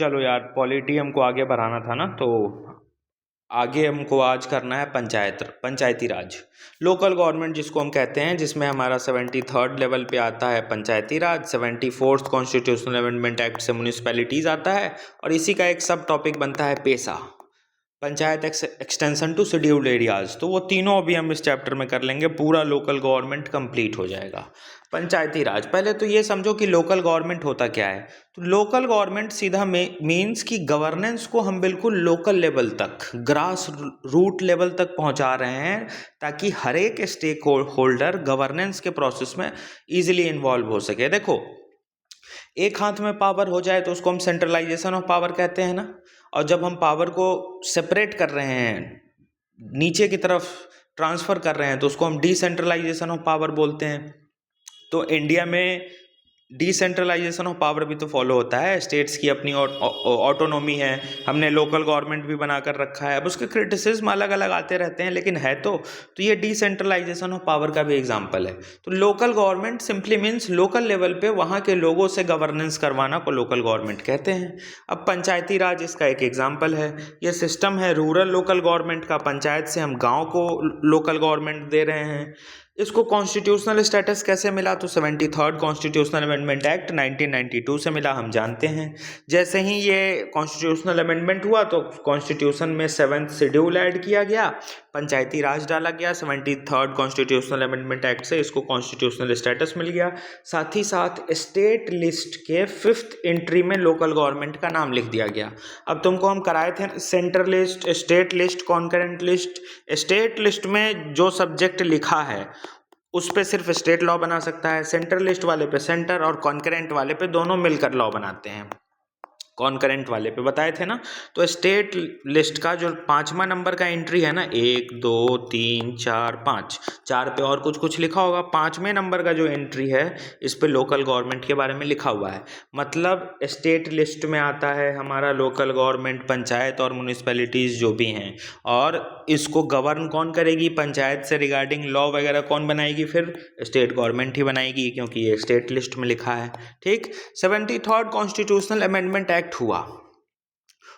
चलो यार, पॉलिटी हमको आगे बढ़ाना था ना, तो आगे हमको आज करना है पंचायती राज, लोकल गवर्नमेंट जिसको हम कहते हैं, जिसमें हमारा 73rd लेवल पे आता है पंचायती राज, 74th कॉन्स्टिट्यूशनल अमेंडमेंट एक्ट से म्यूनिसिपैलिटीज़ आता है, और इसी का एक सब टॉपिक बनता है PESA, panchayat extension to scheduled areas. तो वो तीनों अभी हम इस चैप्टर में कर लेंगे, पूरा लोकल गवर्नमेंट कंप्लीट हो जाएगा। पंचायती राज, पहले तो ये समझो कि लोकल गवर्नमेंट होता क्या है। तो लोकल गवर्नमेंट सीधा मीन्स कि गवर्नेंस को हम बिल्कुल लोकल लेवल तक, ग्रास रूट लेवल तक पहुंचा रहे हैं, ताकि हर एक स्टेक होल्डर गवर्नेंस के प्रोसेस में इजीली इन्वॉल्व हो सके। देखो, एक हाथ में पावर हो जाए तो उसको हम सेंट्रलाइजेशन ऑफ पावर कहते हैं ना, और जब हम पावर को सेपरेट कर रहे हैं, नीचे की तरफ ट्रांसफ़र कर रहे हैं, तो उसको हम डिसेंट्रलाइजेशन ऑफ पावर बोलते हैं। तो इंडिया में डिसेंट्रलाइजेशन ऑफ पावर भी तो फॉलो होता है, स्टेट्स की अपनी ऑटोनॉमी है, हमने लोकल गवर्नमेंट भी बनाकर रखा है। अब उसके क्रिटिसिज्म अलग अलग आते रहते हैं, लेकिन है तो ये डिसेंट्रलाइजेशन ऑफ पावर का भी एग्जांपल है। तो local government simply means local level पे वहाँ के लोगों से गवर्नेंस करवाना को लोकल गवर्नमेंट कहते हैं। अब पंचायती राज इसका एक एग्जाम्पल है। ये सिस्टम है रूरल लोकल गवर्नमेंट का, पंचायत से हम गाँव को लोकल गवर्नमेंट दे रहे हैं। इसको कॉन्स्टिट्यूशनल स्टेटस कैसे मिला? तो 73rd कॉन्स्टिट्यूशनल अमेंडमेंट एक्ट 1992 से मिला, हम जानते हैं। जैसे ही ये कॉन्स्टिट्यूशनल अमेंडमेंट हुआ तो कॉन्स्टिट्यूशन में 7th शेड्यूल ऐड किया गया, पंचायती राज डाला गया। 73rd कॉन्स्टिट्यूशनल अमेंडमेंट एक्ट से इसको कॉन्स्टिट्यूशनल स्टेटस मिल गया। साथ ही साथ स्टेट लिस्ट के 5th एंट्री में लोकल गवर्नमेंट का नाम लिख दिया गया। अब तुमको हम कराए थे central list, state list, concurrent list. State list में जो सब्जेक्ट लिखा है उस पे सिर्फ स्टेट लॉ बना सकता है, सेंट्रल लिस्ट वाले पे सेंटर, और कॉन्करेंट वाले पे दोनों मिलकर लॉ बनाते हैं। कॉन्करेंट वाले पे बताए थे ना। तो स्टेट लिस्ट का जो 5वां नंबर का एंट्री है ना, 1 2 3 4 5, 4 पे और कुछ कुछ लिखा होगा, 5वें नंबर का जो एंट्री है इस पे लोकल गवर्नमेंट के बारे में लिखा हुआ है। मतलब स्टेट लिस्ट में आता है हमारा लोकल गवर्नमेंट, पंचायत और म्यूनिसिपैलिटीज़ जो भी हैं, और इसको गवर्न कौन करेगी? पंचायत से रिगार्डिंग लॉ वगैरह कौन बनाएगी? फिर स्टेट गवर्नमेंट ही बनाएगी, क्योंकि ये स्टेट लिस्ट में लिखा है। ठीक। 73rd कॉन्स्टिट्यूशनल अमेंडमेंट एक्ट हुआ।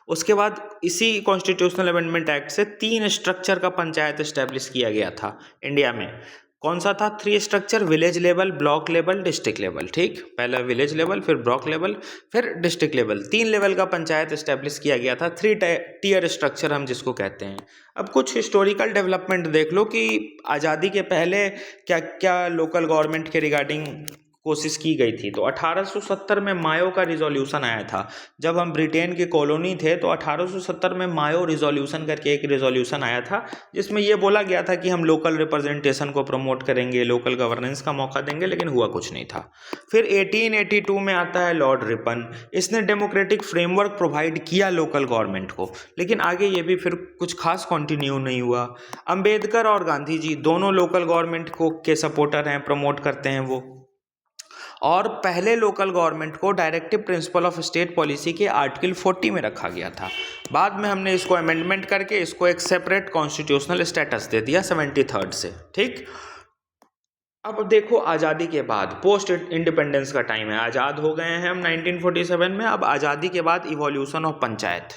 उसके बाद इसी कॉन्स्टिट्यूशनल अमेंडमेंट एक्ट से 3 स्ट्रक्चर का पंचायत एस्टेब्लिश किया गया था इंडिया में। कौन सा था? 3 structure, village level, block level, district level. ठीक, पहला विलेज लेवल, फिर ब्लॉक लेवल, फिर डिस्ट्रिक्ट लेवल। 3 लेवल का पंचायत एस्टेब्लिश किया गया था, 3 टियर स्ट्रक्चर हम जिसको कहते हैं। अब कुछ हिस्टोरिकल डेवलपमेंट देख लो कि आज़ादी के पहले क्या क्या लोकल गवर्नमेंट के रिगार्डिंग कोशिश की गई थी। तो 1870 में मायो का रिजोल्यूशन आया था। जब हम ब्रिटेन की कॉलोनी थे तो 1870 में मायो रिजोल्यूशन करके एक रिजोल्यूशन आया था, जिसमें यह बोला गया था कि हम लोकल रिप्रेजेंटेशन को प्रमोट करेंगे, लोकल गवर्नेंस का मौका देंगे, लेकिन हुआ कुछ नहीं था। फिर 1882 में आता है लॉर्ड रिपन। इसने डेमोक्रेटिक फ्रेमवर्क प्रोवाइड किया लोकल गवर्नमेंट को, लेकिन आगे ये भी फिर कुछ खास कंटिन्यू नहीं हुआ। अंबेडकर और गांधी जी दोनों लोकल गवर्नमेंट को के सपोर्टर हैं, प्रमोट करते हैं वो। और पहले लोकल गवर्नमेंट को directive principle of state policy के आर्टिकल 40 में रखा गया था। बाद में हमने इसको अमेंडमेंट करके इसको एक सेपरेट कॉन्स्टिट्यूशनल स्टेटस दे दिया 73rd से। ठीक। अब देखो, आज़ादी के बाद पोस्ट इंडिपेंडेंस का टाइम है, आज़ाद हो गए हैं हम 1947 में। अब आज़ादी के बाद इवोल्यूशन ऑफ पंचायत,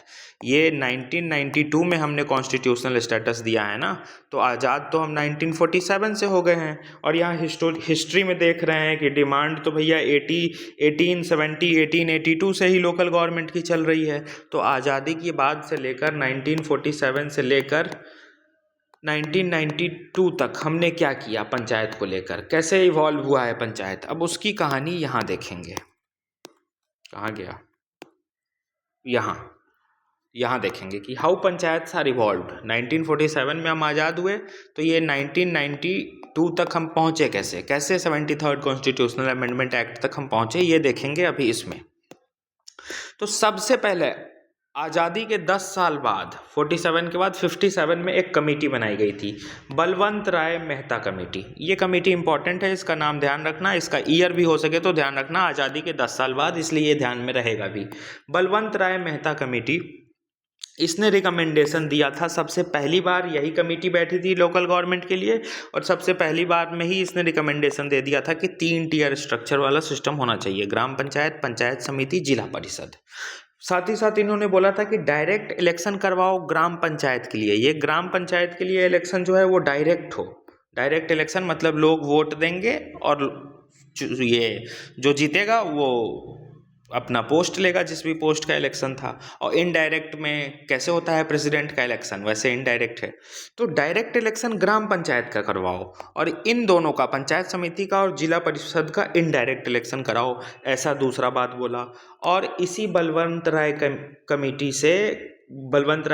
ये 1992 में हमने कॉन्स्टिट्यूशनल स्टेटस दिया है ना, तो आज़ाद तो हम 1947 से हो गए हैं। और यहाँ हिस्ट्री में देख रहे हैं कि डिमांड तो भैया 1882 से ही लोकल गवर्नमेंट की चल रही है। तो आज़ादी के बाद से लेकर 1947 से लेकर 1992 तक हमने क्या किया पंचायत को लेकर, कैसे इवॉल्व हुआ है पंचायत, अब उसकी कहानी यहाँ देखेंगे। कहाँ गया? यहाँ देखेंगे कि हाउ पंचायत आर इवॉल्व्ड। 1947 में हम आज़ाद हुए, तो ये 1992 तक हम पहुँचे कैसे 73rd कॉन्स्टिट्यूशनल अमेंडमेंट एक्ट तक हम पहुँचे, ये देखेंगे अभी इसमें। तो सबसे पहले आज़ादी के 10 साल बाद 47 के बाद 57 में एक कमेटी बनाई गई थी, बलवंत राय मेहता कमेटी। ये कमेटी इंपॉर्टेंट है, इसका नाम ध्यान रखना, इसका ईयर भी हो सके तो ध्यान रखना, आज़ादी के 10 साल बाद, इसलिए ये ध्यान में रहेगा भी। बलवंत राय मेहता कमेटी, इसने रिकमेंडेशन दिया था। सबसे पहली बार यही कमेटी बैठी थी लोकल गवर्नमेंट के लिए, और सबसे पहली बार में ही इसने रिकमेंडेशन दे दिया था कि 3 टियर स्ट्रक्चर वाला सिस्टम होना चाहिए, ग्राम पंचायत, पंचायत समिति, जिला परिषद। साथ ही साथ इन्होंने बोला था कि डायरेक्ट इलेक्शन करवाओ ग्राम पंचायत के लिए। ये ग्राम पंचायत के लिए इलेक्शन जो है वो डायरेक्ट हो। डायरेक्ट इलेक्शन मतलब लोग वोट देंगे और ये जो जीतेगा वो अपना पोस्ट लेगा, जिस भी पोस्ट का इलेक्शन था। और इनडायरेक्ट में कैसे होता है प्रेसिडेंट का इलेक्शन, वैसे इनडायरेक्ट है। तो डायरेक्ट इलेक्शन ग्राम पंचायत का करवाओ और इन दोनों का, पंचायत समिति का और जिला परिषद का, इनडायरेक्ट इलेक्शन कराओ, ऐसा दूसरा बात बोला। और इसी बलवंत राय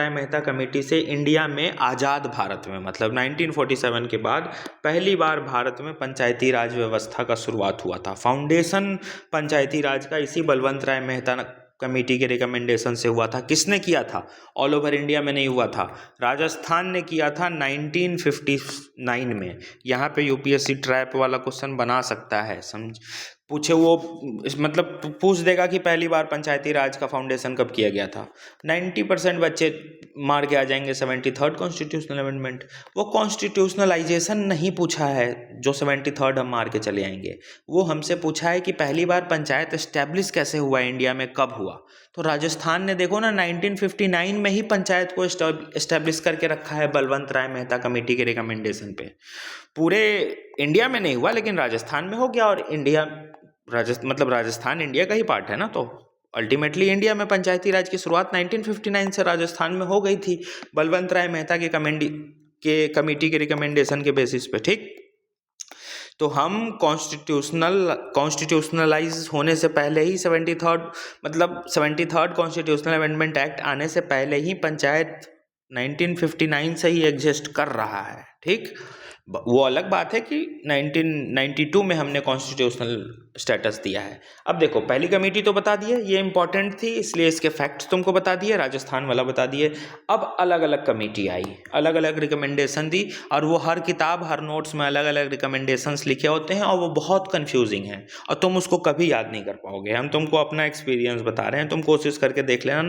मेहता कमेटी से इंडिया में आज़ाद भारत में, मतलब 1947 के बाद पहली बार भारत में पंचायती राज व्यवस्था का शुरुआत हुआ था। फाउंडेशन पंचायती राज का इसी बलवंत राय मेहता कमेटी के रिकमेंडेशन से हुआ था। किसने किया था? ऑल ओवर इंडिया में नहीं हुआ था, राजस्थान ने किया था 1959 में। यहाँ पे यूपीएससी ट्रैप वाला क्वेश्चन बना सकता है, समझ पूछे वो, मतलब पूछ देगा कि पहली बार पंचायती राज का फाउंडेशन कब किया गया था। 90% बच्चे मार के आ जाएंगे 73rd कॉन्स्टिट्यूशनल अमेंडमेंट। वो कॉन्स्टिट्यूशनलाइजेशन नहीं पूछा है जो 73rd हम मार के चले आएंगे, वो हमसे पूछा है कि पहली बार पंचायत एस्टेब्लिश कैसे हुआ इंडिया में, कब हुआ। तो राजस्थान ने देखो ना 1959 में ही पंचायत को एस्टेब्लिश करके रखा है बलवंत राय मेहता कमेटी के रिकमेंडेशन पे। पूरे इंडिया में नहीं हुआ लेकिन राजस्थान में हो गया। और राजस्थान इंडिया का ही पार्ट है ना, तो अल्टीमेटली इंडिया में पंचायती राज की शुरुआत 1959 से राजस्थान में हो गई थी बलवंत राय मेहता के कमेटी के रिकमेंडेशन के बेसिस पे। ठीक, तो हम कॉन्स्टिट्यूशनलाइज होने से पहले ही 73rd कॉन्स्टिट्यूशनल अमेंडमेंट एक्ट आने से पहले ही पंचायत 1959 से ही एग्जिस्ट कर रहा है। ठीक, वो अलग बात है कि 1992 में हमने कॉन्स्टिट्यूशनल स्टेटस दिया है। अब देखो, पहली कमेटी तो बता दी है, ये इंपॉर्टेंट थी इसलिए इसके फैक्ट्स तुमको बता दिए, राजस्थान वाला बता दिए। अब अलग अलग कमेटी आई, अलग अलग रिकमेंडेशन दी, और वो हर किताब हर नोट्स में अलग अलग रिकमेंडेशंस लिखे होते हैं और वो बहुत कंफ्यूजिंग है और तुम उसको कभी याद नहीं कर पाओगे। हम तुमको अपना एक्सपीरियंस बता रहे हैं, तुम कोशिश करके देख लेना,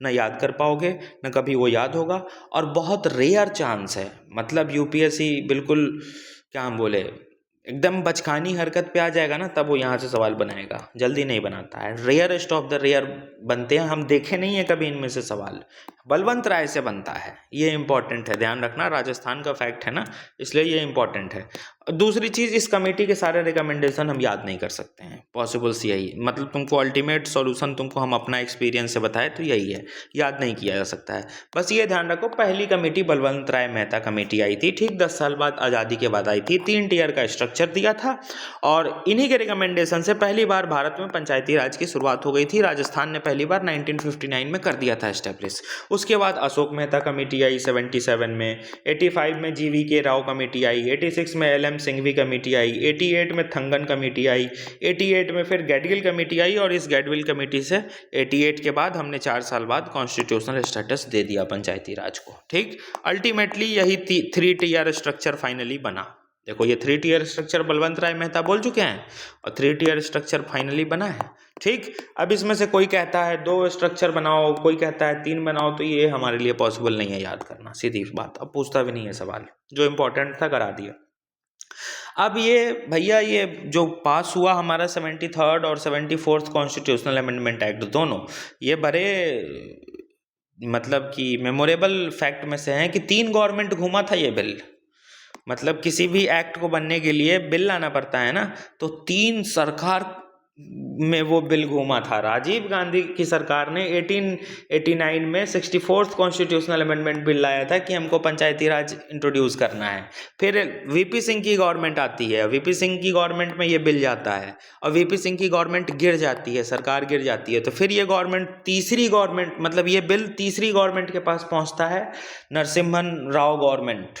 ना याद कर पाओगे ना कभी वो याद होगा। और बहुत रेयर चांस है, मतलब यूपीएससी बिल्कुल क्या हम बोले एकदम बचकानी हरकत पे आ जाएगा ना, तब वो यहाँ से सवाल बनाएगा, जल्दी नहीं बनाता है। रेयरेस्ट ऑफ द रेयर बनते हैं, हम देखे नहीं है कभी इनमें से सवाल। बलवंत राय से बनता है, ये इंपॉर्टेंट है, ध्यान रखना, राजस्थान का फैक्ट है ना, इसलिए ये इंपॉर्टेंट है। दूसरी चीज़, इस कमेटी के सारे रिकमेंडेशन हम याद नहीं कर सकते हैं, पॉसिबल्स यही, मतलब तुमको अल्टीमेट सॉल्यूशन तुमको हम अपना एक्सपीरियंस से बताए तो यही है, याद नहीं किया जा सकता है। बस ये ध्यान रखो, पहली कमेटी बलवंत राय मेहता कमेटी आई थी, ठीक 10 साल बाद, आज़ादी के बाद आई थी, 3 टीयर का स्ट्रक्चर दिया था और इन्हीं के रिकमेंडेशन से पहली बार भारत में पंचायती राज की शुरुआत हो गई थी। राजस्थान ने पहली बार 1959 में कर दिया था एस्टेब्लिश। उसके बाद अशोक मेहता कमेटी आई 77 में, 85 में GV राव कमेटी आई, 86 में LM सिंघवी कमेटी आई, 88 में थंगन कमेटी आई, 88 में फिर गैडगिल कमेटी आई, और इस गैडगिल कमेटी से 88 के बाद हमने 4 साल बाद कॉन्स्टिट्यूशनल स्टेटस दे दिया पंचायती राज को। ठीक, अल्टीमेटली यही 3 टीयर स्ट्रक्चर फाइनली बना। देखो, ये 3 टीयर स्ट्रक्चर बलवंत राय मेहता बोल चुके हैं और 3 टीयर स्ट्रक्चर फाइनली बना है। ठीक, अब इसमें से कोई कहता है 2 स्ट्रक्चर बनाओ, कोई कहता है 3 बनाओ, तो ये हमारे लिए पॉसिबल नहीं है याद करना, सीधी बात। अब पूछता भी नहीं है सवाल, जो इंपॉर्टेंट था करा दिया। अब ये भैया, ये जो पास हुआ हमारा 73rd और 74th कॉन्स्टिट्यूशनल अमेंडमेंट एक्ट, दोनों ये बड़े मतलब कि मेमोरेबल फैक्ट में से हैं कि 3 गवर्नमेंट घूमा था ये बिल। मतलब किसी भी एक्ट को बनने के लिए बिल लाना पड़ता है ना, तो 3 सरकार में वो बिल घूमा था। राजीव गांधी की सरकार ने 1889 में 64th कॉन्स्टिट्यूशनल अमेंडमेंट बिल लाया था कि हमको पंचायती राज इंट्रोड्यूस करना है। फिर वीपी सिंह की गवर्नमेंट आती है, वीपी सिंह की गवर्नमेंट में ये बिल जाता है और वीपी सिंह की गवर्नमेंट गिर जाती है, सरकार गिर जाती है। तो फिर ये गवर्नमेंट, तीसरी गवर्नमेंट, मतलब ये बिल तीसरी गवर्नमेंट के पास पहुंचता है, नरसिम्हन राव गवर्नमेंट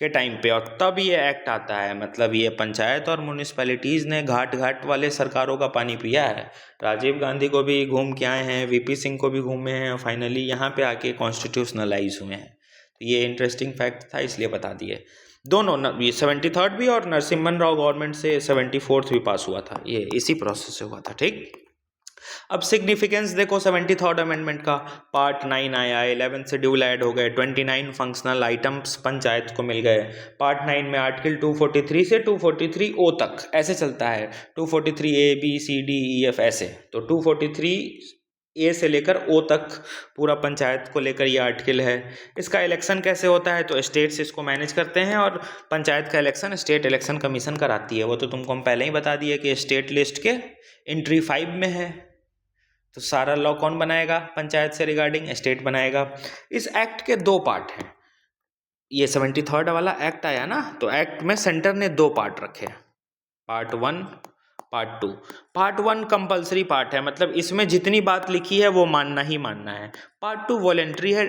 के टाइम पे, और तब ये एक्ट आता है। मतलब ये पंचायत और म्यूनिसपैलिटीज़ ने घाट घाट वाले सरकारों का पानी पिया है। राजीव गांधी को भी घूम के आए हैं, वीपी सिंह को भी घूमे हैं, और फाइनली यहाँ पे आके कॉन्स्टिट्यूशनलाइज हुए हैं। तो ये इंटरेस्टिंग फैक्ट था, इसलिए बता दिए। दोनों, ये 73rd भी और नरसिम्हन राव गवर्नमेंट से 74th भी पास हुआ था, ये इसी प्रोसेस से हुआ था। ठीक, अब सिग्निफिकेंस देखो 73rd अमेंडमेंट का। पार्ट 9 आया, 11 शेड्यूल ऐड हो गए, 29 फंक्शनल आइटम्स पंचायत को मिल गए। पार्ट 9 में आर्टिकल 243 से 243O तक ऐसे चलता है, 243A B C D E F ऐसे। तो 243 ए से लेकर ओ तक पूरा पंचायत को लेकर ये आर्टिकल है। इसका इलेक्शन कैसे होता है, तो स्टेट्स इसको मैनेज करते हैं और पंचायत का इलेक्शन स्टेट इलेक्शन कमीशन कराती है। वो तो तुमको हम पहले ही बता दिए कि स्टेट लिस्ट के एंट्री 5 में है। तो सारा लॉ कौन बनाएगा पंचायत से रिगार्डिंग, स्टेट बनाएगा। इस एक्ट के 2 पार्ट हैं। ये 73rd वाला एक्ट आया ना, तो एक्ट में सेंटर ने 2 पार्ट रखे, part 1 part 2। Part 1 compulsory part है, मतलब इसमें जितनी बात लिखी है वो मानना ही मानना है। पार्ट 2 वॉलेंट्री है,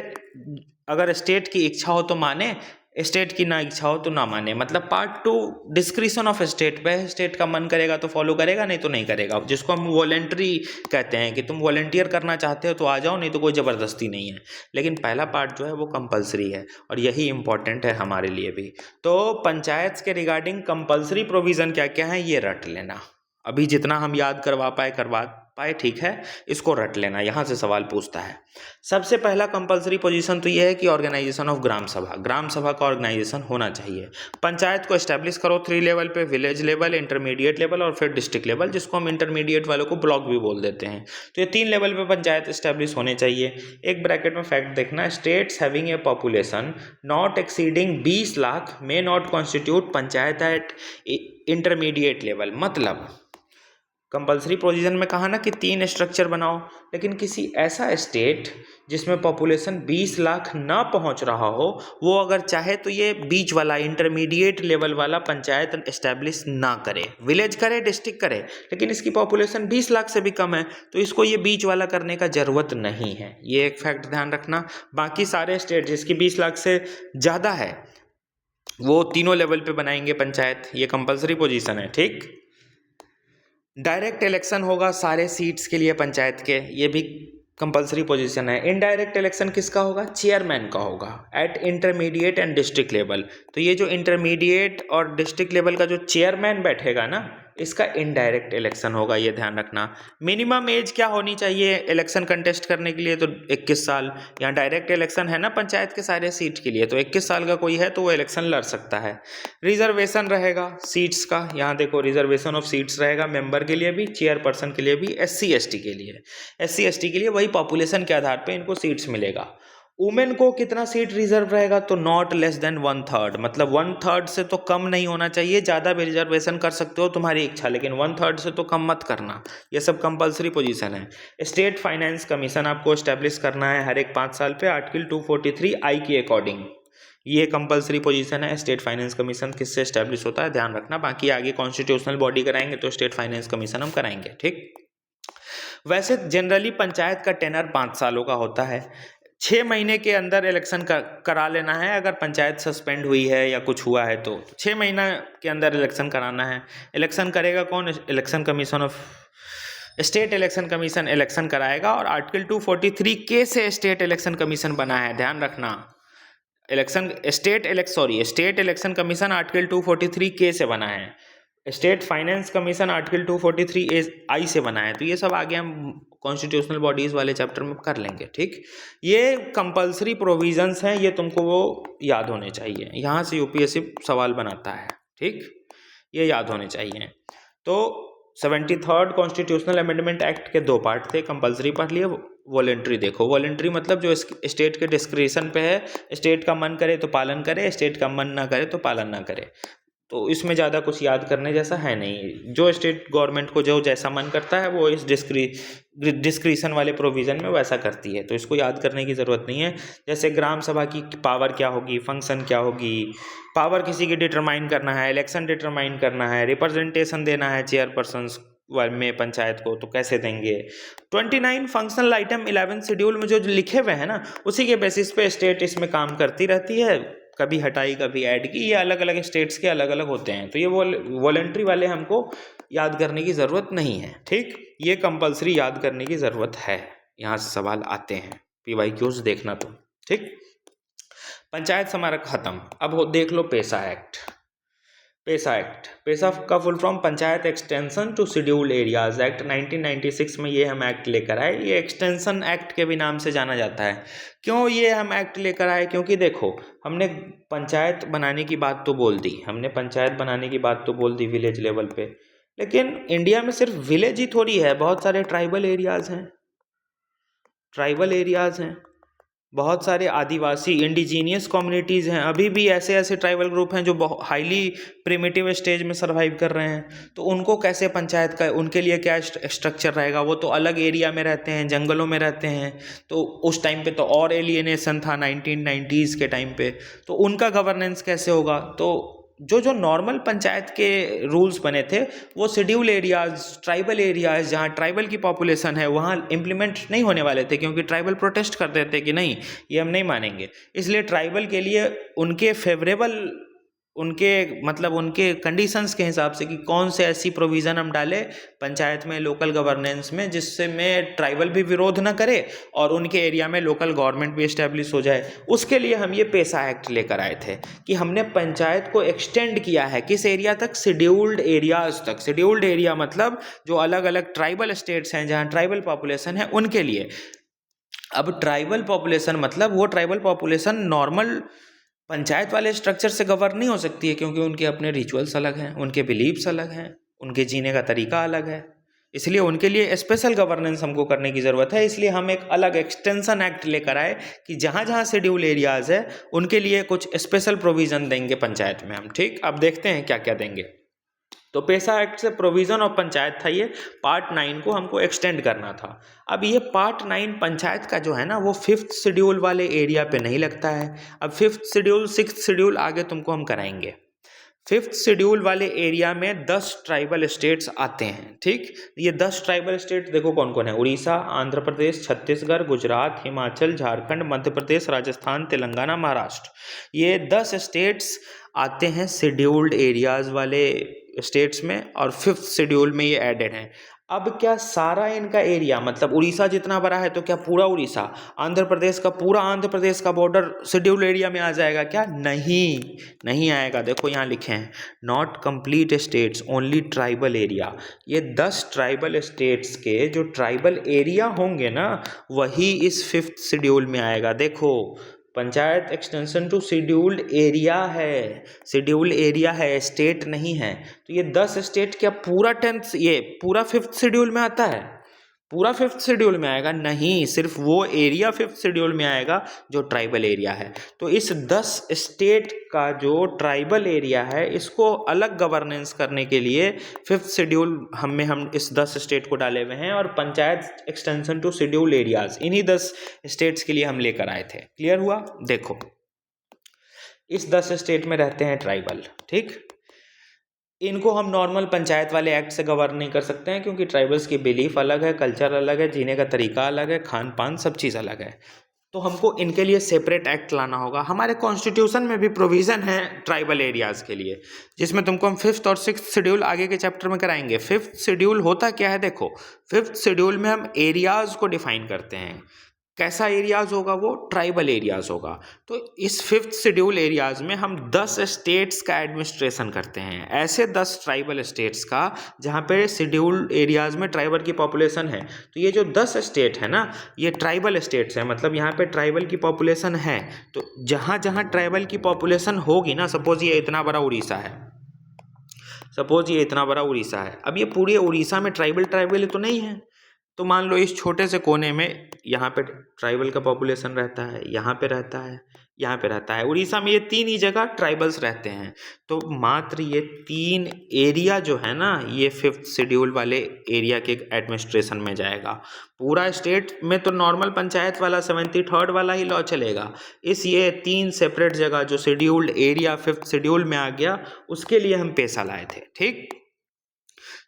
अगर स्टेट की इच्छा हो तो माने, स्टेट की ना इच्छा हो तो ना माने। मतलब पार्ट 2 डिस्क्रिशन ऑफ स्टेट पे है, स्टेट का मन करेगा तो फॉलो करेगा, नहीं तो नहीं करेगा, जिसको हम वॉलेंट्री कहते हैं कि तुम वॉलेंटियर करना चाहते हो तो आ जाओ, नहीं तो कोई ज़बरदस्ती नहीं है। लेकिन पहला पार्ट जो है वो कंपलसरी है और यही इंपॉर्टेंट है हमारे लिए भी। तो पंचायत के रिगार्डिंग कंपलसरी प्रोविज़न क्या क्या है ये रट लेना, अभी जितना हम याद करवा पाए ठीक है, इसको रट लेना, यहाँ से सवाल पूछता है। सबसे पहला कंपलसरी पोजीशन तो ये है कि ऑर्गेनाइजेशन ऑफ ग्राम सभा, ग्राम सभा का ऑर्गेनाइजेशन होना चाहिए। पंचायत को एस्टेब्लिश करो 3 लेवल पे, विलेज लेवल, इंटरमीडिएट लेवल और फिर डिस्ट्रिक्ट लेवल, जिसको हम इंटरमीडिएट वालों को ब्लॉक भी बोल देते हैं। तो ये 3 लेवल पे पंचायत एस्टेब्लिश होने चाहिए। एक ब्रैकेट में फैक्ट देखना, states having a population not exceeding 20 lakh may not constitute panchayat eight intermediate level. मतलब कंपलसरी प्रोविजन में कहा ना कि 3 स्ट्रक्चर बनाओ, लेकिन किसी ऐसा स्टेट जिसमें पॉपुलेशन 20 लाख ना पहुंच रहा हो, वो अगर चाहे तो ये बीच वाला इंटरमीडिएट लेवल वाला पंचायत एस्टेब्लिश ना करे, विलेज करे, डिस्ट्रिक्ट करे, लेकिन इसकी पॉपुलेशन 20 लाख से भी कम है तो इसको ये बीच वाला करने का ज़रूरत नहीं है। ये एक फैक्ट ध्यान रखना। बाकी सारे स्टेट जिसकी 20 लाख से ज़्यादा है वो तीनों लेवल पे बनाएंगे पंचायत, ये कंपलसरी पोजीशन है। ठीक, डायरेक्ट इलेक्शन होगा सारे सीट्स के लिए पंचायत के, ये भी कंपलसरी पोजीशन है। इनडायरेक्ट इलेक्शन किसका होगा, चेयरमैन का होगा eight intermediate and district level. तो ये जो इंटरमीडिएट और डिस्ट्रिक्ट लेवल का जो चेयरमैन बैठेगा ना, इसका इनडायरेक्ट इलेक्शन होगा, ये ध्यान रखना। मिनिमम एज क्या होनी चाहिए इलेक्शन कंटेस्ट करने के लिए, तो 21 साल। यहाँ डायरेक्ट इलेक्शन है ना पंचायत के सारे सीट के लिए, तो 21 साल का कोई है तो वो इलेक्शन लड़ सकता है। रिजर्वेशन रहेगा सीट्स का, यहाँ देखो रिजर्वेशन ऑफ सीट्स रहेगा, मेंबर के लिए भी, चेयरपर्सन के लिए भी, SC ST के लिए। SC ST के लिए वही पॉपुलेशन के आधार पे इनको सीट्स मिलेगा। वुमेन को कितना सीट रिजर्व रहेगा, तो नॉट लेस देन 1/3, मतलब 1/3 से तो कम नहीं होना चाहिए। ज़्यादा भी रिजर्वेशन कर सकते हो तुम्हारी इच्छा, लेकिन 1/3 से तो कम मत करना। ये सब कंपलसरी पोजीशन है। स्टेट फाइनेंस कमीशन आपको एस्टेब्लिश करना है हर एक 5 साल पे, आर्टिकल 243I के अकॉर्डिंग। ये कंपलसरी पोजीशन है। स्टेट फाइनेंस कमीशन किससे एस्टेब्लिश होता है ध्यान रखना। बाकी आगे कॉन्स्टिट्यूशनल बॉडी कराएंगे तो स्टेट फाइनेंस कमीशन हम कराएंगे। ठीक, वैसे जनरली पंचायत का टेनर 5 सालों का होता है। 6 महीने के अंदर इलेक्शन करा लेना है। अगर पंचायत सस्पेंड हुई है या कुछ हुआ है तो 6 महीना के अंदर इलेक्शन कराना है। इलेक्शन करेगा कौन, election commission of state election commission election कराएगा। और आर्टिकल 243 से स्टेट इलेक्शन कमीशन बना है, ध्यान रखना। स्टेट इलेक्शन कमीशन आर्टिकल 243 से बना है। स्टेट फाइनेंस कमीशन आर्टिकल 243 से बना है। तो ये सब आगे हम कॉन्स्टिट्यूशनल बॉडीज वाले चैप्टर में कर लेंगे। ठीक, ये कंपलसरी प्रोविजंस हैं, ये तुमको वो याद होने चाहिए। यहाँ से UPSC सवाल बनाता है। ठीक, ये याद होने चाहिए। तो 73rd कॉन्स्टिट्यूशनल अमेंडमेंट एक्ट के 2 पार्ट थे, कंपलसरी पढ़ लिए। वॉलेंट्री देखो, वॉलेंट्री मतलब जो स्टेट के डिस्क्रिशन पे है, स्टेट का मन करे तो पालन करे, स्टेट का मन ना करे तो पालन ना करे। तो इसमें ज़्यादा कुछ याद करने जैसा है नहीं। जो स्टेट गवर्नमेंट को जो जैसा मन करता है वो इस डिस्क्रिशन वाले प्रोविज़न में वैसा करती है, तो इसको याद करने की ज़रूरत नहीं है। जैसे ग्राम सभा की पावर क्या होगी, फंक्शन क्या होगी, पावर किसी की डिटरमाइन करना है, इलेक्शन डिटरमाइन करना है, रिप्रेजेंटेशन देना है चेयरपर्सन में पंचायत को तो कैसे देंगे। 29 फंक्शनल आइटम 11 शेड्यूल में जो लिखे हुए हैं ना, उसी के बेसिस पे स्टेट इसमें काम करती रहती है, कभी हटाई कभी ऐड की। ये अलग अलग स्टेट्स के अलग अलग होते हैं, तो ये वॉलेंट्री वाले हमको याद करने की ज़रूरत नहीं है। ठीक, ये कंपलसरी याद करने की ज़रूरत है, यहाँ से सवाल आते हैं, PYQs देखना तुम। ठीक, पंचायत स्मारक खत्म। अब देख लो पेशा एक्ट। पेशा का full form panchayat extension to scheduled areas act 1996 में ये हम एक्ट लेकर आए। ये एक्सटेंशन एक्ट के भी नाम से जाना जाता है। क्यों ये हम एक्ट लेकर आए, क्योंकि देखो हमने पंचायत बनाने की बात तो बोल दी, विलेज लेवल पे, लेकिन इंडिया में सिर्फ विलेज ही थोड़ी है, बहुत सारे ट्राइबल एरियाज हैं। ट्राइबल एरियाज़ हैं, बहुत सारे आदिवासी इंडिजीनियस कम्युनिटीज़ हैं, अभी भी ऐसे ऐसे ट्राइबल ग्रुप हैं जो बहुत हाईली प्रिमिटिव स्टेज में सर्वाइव कर रहे हैं। तो उनको कैसे पंचायत का, उनके लिए क्या स्ट्रक्चर रहेगा? वो तो अलग एरिया में रहते हैं, जंगलों में रहते हैं, तो उस टाइम पे तो और एलियनेशन था 1990s के टाइम पे, तो उनका गवर्नेंस कैसे होगा? तो जो जो नॉर्मल पंचायत के रूल्स बने थे वो शेड्यूल एरियाज, ट्राइबल एरियाज जहाँ ट्राइबल की पॉपुलेशन है वहाँ इम्प्लीमेंट नहीं होने वाले थे, क्योंकि ट्राइबल प्रोटेस्ट करते थे कि नहीं ये हम नहीं मानेंगे। इसलिए ट्राइबल के लिए उनके फेवरेबल, उनके मतलब उनके कंडीशंस के हिसाब से कि कौन से ऐसी प्रोविज़न हम डालें पंचायत में, लोकल गवर्नेंस में, जिससे में ट्राइबल भी विरोध ना करे और उनके एरिया में लोकल गवर्नमेंट भी इस्टेब्लिश हो जाए। उसके लिए हम ये पेसा एक्ट लेकर आए थे कि हमने पंचायत को एक्सटेंड किया है किस एरिया तक? शेड्यूल्ड एरियाज तक। शेड्यूल्ड एरिया मतलब जो अलग अलग ट्राइबल स्टेट्स हैं जहाँ ट्राइबल पॉपुलेशन है उनके लिए। अब ट्राइबल पॉपुलेशन मतलब वो ट्राइबल पॉपुलेशन नॉर्मल पंचायत वाले स्ट्रक्चर से गवर्न नहीं हो सकती है, क्योंकि उनके अपने रिचुअल्स अलग हैं, उनके बिलीव्स अलग हैं, उनके जीने का तरीका अलग है। इसलिए उनके लिए स्पेशल गवर्नेंस हमको करने की ज़रूरत है। इसलिए हम एक अलग एक्सटेंशन एक्ट लेकर आए कि जहाँ जहाँ शेड्यूल एरियाज़ है उनके लिए कुछ स्पेशल प्रोविज़न देंगे पंचायत में हम। ठीक, अब देखते हैं क्या क्या देंगे। तो पेसा एक्ट से प्रोविज़न ऑफ पंचायत था, ये पार्ट 9 को हमको एक्सटेंड करना था। अब ये पार्ट 9 पंचायत का जो है ना वो 5th शेड्यूल वाले एरिया पे नहीं लगता है। अब 5th शेड्यूल 6th शेड्यूल आगे तुमको हम कराएंगे। 5th शेड्यूल वाले एरिया में 10 ट्राइबल स्टेट्स आते हैं। ठीक, ये 10 ट्राइबल स्टेट देखो कौन कौन है? उड़ीसा, आंध्र प्रदेश, छत्तीसगढ़, गुजरात, हिमाचल, झारखंड, मध्य प्रदेश, राजस्थान, तेलंगाना, महाराष्ट्र। ये 10 स्टेट्स आते हैं शेड्यूल्ड एरियाज वाले स्टेट्स में, और 5th शेड्यूल में ये एडेड हैं। अब क्या सारा इनका एरिया, मतलब उड़ीसा जितना बड़ा है तो क्या पूरा उड़ीसा, आंध्र प्रदेश का पूरा आंध्र प्रदेश का बॉर्डर शेड्यूल एरिया में आ जाएगा क्या? नहीं, नहीं आएगा। देखो यहाँ लिखे हैं not complete states, only tribal area. ये 10 ट्राइबल स्टेट्स के जो ट्राइबल एरिया होंगे ना वही इस 5th शेड्यूल में आएगा। देखो panchayat extension to scheduled area है, शेड्यूल्ड एरिया है, स्टेट नहीं है। तो ये 10 स्टेट क्या पूरा 10th, ये पूरा 5th शेड्यूल में आता है? पूरा 5th शेड्यूल में आएगा? नहीं, सिर्फ वो एरिया 5th शेड्यूल में आएगा जो ट्राइबल एरिया है। तो इस 10 स्टेट का जो ट्राइबल एरिया है इसको अलग गवर्नेंस करने के लिए 5th शेड्यूल हम इस 10 स्टेट को डाले हुए हैं, और panchayat extension to schedule areas इन्हीं 10 स्टेट्स के लिए हम लेकर आए थे। क्लियर हुआ? देखो इस 10 स्टेट में रहते हैं ट्राइबल। ठीक, इनको हम नॉर्मल पंचायत वाले एक्ट से गवर्न नहीं कर सकते हैं, क्योंकि ट्राइबल्स की बिलीफ अलग है, कल्चर अलग है, जीने का तरीका अलग है, खान पान सब चीज़ अलग है। तो हमको इनके लिए सेपरेट एक्ट लाना होगा। हमारे कॉन्स्टिट्यूशन में भी प्रोविज़न है ट्राइबल एरियाज़ के लिए, जिसमें तुमको हम 5th और 6th शेड्यूल आगे के चैप्टर में कराएंगे। 5th शेड्यूल होता क्या है? देखो 5th शेड्यूल में हम एरियाज़ को डिफाइन करते हैं। कैसा एरियाज़ होगा? वो ट्राइबल एरियाज़ होगा। तो इस 5th शेड्यूल एरियाज़ में हम 10 स्टेट्स का एडमिनिस्ट्रेशन करते हैं, ऐसे 10 ट्राइबल स्टेट्स का जहाँ पे शेड्यूल एरियाज़ में ट्राइबल की पॉपुलेशन है। तो ये जो 10 स्टेट है ना ये ट्राइबल स्टेट्स हैं, मतलब यहाँ पे ट्राइबल की पॉपुलेशन है। तो जहाँ जहाँ ट्राइबल की पॉपुलेशन होगी ना, सपोज ये इतना बड़ा उड़ीसा है, सपोज ये इतना बड़ा उड़ीसा है, अब ये पूरे उड़ीसा में ट्राइबल तो नहीं है। तो मान लो इस छोटे से कोने में यहाँ पे ट्राइबल का पॉपुलेशन रहता है, यहाँ पे रहता है, यहाँ पे रहता है। उड़ीसा में ये 3 ही जगह ट्राइबल्स रहते हैं। तो मात्र ये 3 एरिया जो है ना ये 5th शेड्यूल वाले एरिया के एडमिनिस्ट्रेशन में जाएगा। पूरा स्टेट में तो नॉर्मल पंचायत वाला 73rd वाला ही लॉ चलेगा। इस ये 3 सेपरेट जगह जो शेड्यूल्ड एरिया 5th शेड्यूल में आ गया उसके लिए हम पेशा लाए थे। ठीक,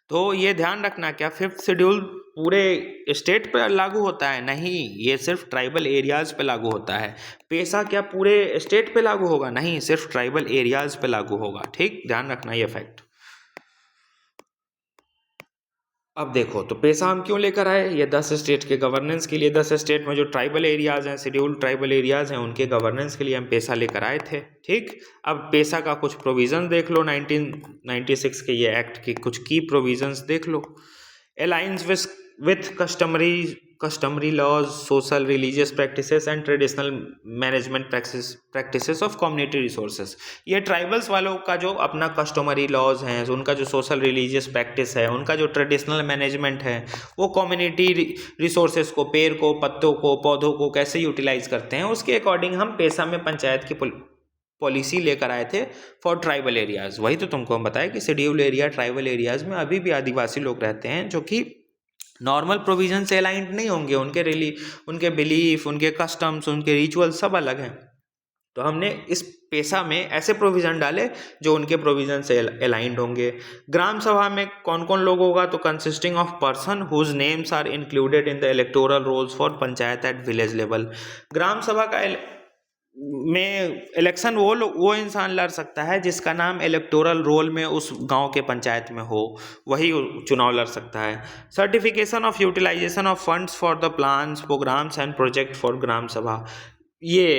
तो ये ध्यान रखना क्या 5th शेड्यूल पूरे स्टेट पर लागू होता है? नहीं, ये सिर्फ ट्राइबल एरियाज़ पे लागू होता है। पेशा क्या पूरे स्टेट पे लागू होगा? नहीं, सिर्फ ट्राइबल एरियाज़ पे लागू होगा। ठीक, ध्यान रखना ये फैक्ट। अब देखो तो पेशा हम क्यों लेकर आए? ये 10 स्टेट के गवर्नेंस के लिए, 10 स्टेट में जो ट्राइबल एरियाज़ हैं, शेड्यूल्ड ट्राइबल एरियाज़ हैं, उनके गवर्नेंस के लिए हम पेशा लेकर आए थे। ठीक, अब पेशा का कुछ प्रोविज़न देख लो, 1996 के ये एक्ट की कुछ की प्रोविज़न्स देख लो। Alliance with customary customary laws, social religious practices and traditional management practices of community resources। ये ट्राइबल्स वालों का जो अपना कस्टमरी लॉज हैं, उनका जो सोशल रिलीजियस प्रैक्टिस है, उनका जो ट्रेडिशनल मैनेजमेंट है, वो कम्युनिटी रिसोर्सेज को, पेड़ को, पत्तों को, पौधों को कैसे यूटिलाइज करते हैं, उसके अकॉर्डिंग हम पेशा में पंचायत की पॉलिसी लेकर आए थे फॉर ट्राइबल एरियाज़। वही तो तुमको हम बताया कि शेड्यूल एरिया, ट्राइबल एरियाज़ में अभी भी आदिवासी लोग रहते हैं जो कि नॉर्मल प्रोविजन से अलाइंड नहीं होंगे। उनके बिलीफ, उनके कस्टम्स, उनके रिचुअल सब अलग हैं। तो हमने इस पेशा में ऐसे प्रोविज़न डाले जो उनके प्रोविज़न से अलाइंड होंगे। ग्राम सभा में कौन कौन लोग होगा, तो consisting of person whose names are included in the electoral rolls for panchayat at village level. Gram sabha का में इलेक्शन वो इंसान लड़ सकता है जिसका नाम इलेक्टोरल रोल में उस गांव के पंचायत में हो, वही चुनाव लड़ सकता है। Certification of utilization of funds for the plans, programs and project for gram sabha, ये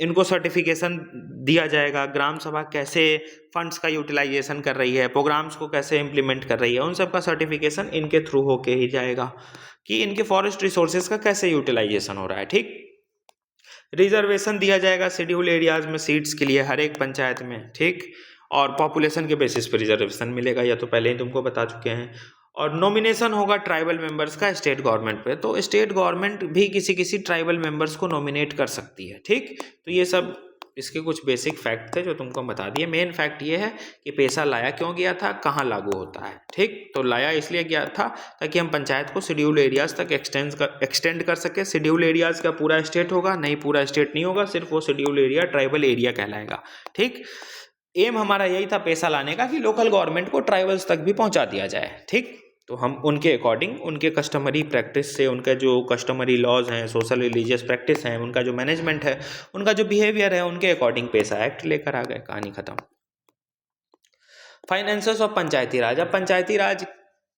इनको सर्टिफिकेशन दिया जाएगा। ग्राम सभा कैसे फंड्स का यूटिलाइजेशन कर रही है, प्रोग्राम्स को कैसे इम्प्लीमेंट कर रही है, उन सब का सर्टिफिकेशन इनके थ्रू होके ही जाएगा कि इनके फॉरेस्ट रिसोर्सेज का कैसे यूटिलाइजेशन हो रहा है। ठीक, रिजर्वेशन दिया जाएगा शेड्यूल एरियाज में सीट्स के लिए हर एक पंचायत में। ठीक, और पॉपुलेशन के बेसिस पर रिजर्वेशन मिलेगा, या तो पहले ही तुमको बता चुके हैं। और नॉमिनेशन होगा ट्राइबल मेंबर्स का स्टेट गवर्नमेंट पे, तो स्टेट गवर्नमेंट भी किसी ट्राइबल मेंबर्स को नॉमिनेट कर सकती है। ठीक, तो ये सब इसके कुछ बेसिक फैक्ट थे जो तुमको बता दिए। मेन फैक्ट ये है कि पैसा लाया क्यों गया था, कहाँ लागू होता है। ठीक, तो लाया इसलिए गया था ताकि हम पंचायत को शेड्यूल एरियाज तक एक्सटेंड कर सके। शेड्यूल एरियाज का पूरा स्टेट होगा नहीं, पूरा स्टेट नहीं होगा, सिर्फ वो शेड्यूल एरिया ट्राइबल एरिया कहलाएगा। ठीक, एम हमारा यही था पैसा लाने का कि लोकल गवर्नमेंट को ट्राइबल्स तक भी पहुंचा दिया जाए। ठीक, तो हम उनके अकॉर्डिंग, उनके कस्टमरी प्रैक्टिस से, उनका जो कस्टमरी लॉज हैं, सोशल रिलीजियस प्रैक्टिस हैं, उनका जो मैनेजमेंट है, उनका जो बिहेवियर है, उनके अकॉर्डिंग पैसा एक्ट लेकर आ गए। कहानी खत्म। फाइनेंसेस ऑफ पंचायती राज। अब पंचायती राज